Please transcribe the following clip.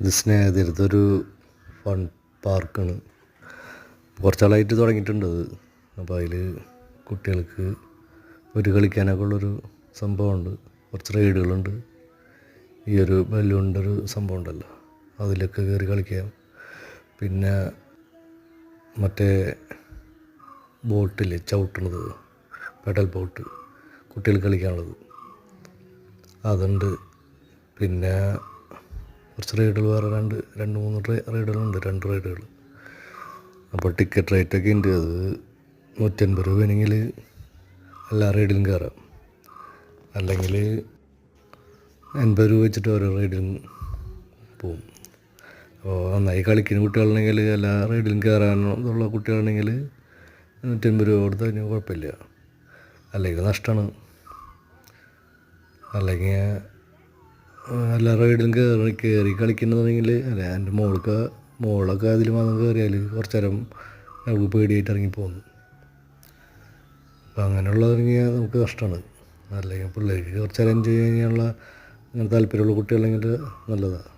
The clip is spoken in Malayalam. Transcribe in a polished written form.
ഇത് സ്നേഹതീരത്തൊരു ഫൺ പാർക്കാണ്. കുറച്ചാളായിട്ട് തുടങ്ങിയിട്ടുണ്ട് അത്. അപ്പോൾ അതിൽ കുട്ടികൾക്ക് കളിക്കാനൊക്കെ ഉള്ളൊരു സംഭവമുണ്ട്. കുറച്ച് റൈഡുകളുണ്ട്. ഈ ഒരു ബലൂണിൻ്റെ ഒരു സംഭവം ഉണ്ടല്ലോ, അതിലൊക്കെ കയറി കളിക്കാം. പിന്നെ മറ്റേ ബോട്ടിൽ ചവിട്ടണത്, പെഡൽ ബോട്ട്, കുട്ടികൾക്ക് കളിക്കാനുള്ളത് അതുണ്ട്. പിന്നെ കുറച്ച് റൈഡുകൾ വേറെ രണ്ട് മൂന്ന് റൈഡുകളുണ്ട്, 2 റൈഡുകൾ. അപ്പോൾ ടിക്കറ്റ് റേറ്റൊക്കെ ഉണ്ട്. അത് 150 രൂപയാണെങ്കിൽ എല്ലാ റൈഡിലും കയറാം. അല്ലെങ്കിൽ 80 രൂപ വെച്ചിട്ട് ഓരോ റൈഡിലും പോവും. അപ്പോൾ നന്നായി കളിക്കുന്ന കുട്ടികളുണ്ടെങ്കിൽ എല്ലാ റൈഡിലും കയറാനുള്ള കുട്ടികളുണ്ടെങ്കിൽ 150 രൂപ കൊടുത്താൽ അതിന് കുഴപ്പമില്ല. അല്ലെങ്കിൽ നഷ്ടമാണ്. അല്ലെങ്കിൽ എല്ലാ റൈഡിലും കയറി കളിക്കണമെന്നുണ്ടെങ്കിൽ എൻ്റെ മോളൊക്കെ അതിൽ മാത്രം കയറിയാൽ കുറച്ച് നേരം നമുക്ക് പേടിയായിട്ട് ഇറങ്ങിപ്പോകുന്നു. അപ്പോൾ അങ്ങനെയുള്ളതിറങ്ങിയാൽ നമുക്ക് നഷ്ടമാണ്. അല്ലെങ്കിൽ പിള്ളേർക്ക് കുറച്ച് നേരം എൻജോയ് ചെയ്യാനുള്ള അങ്ങനെ താല്പര്യമുള്ള കുട്ടികളെങ്കിൽ നല്ലതാണ്.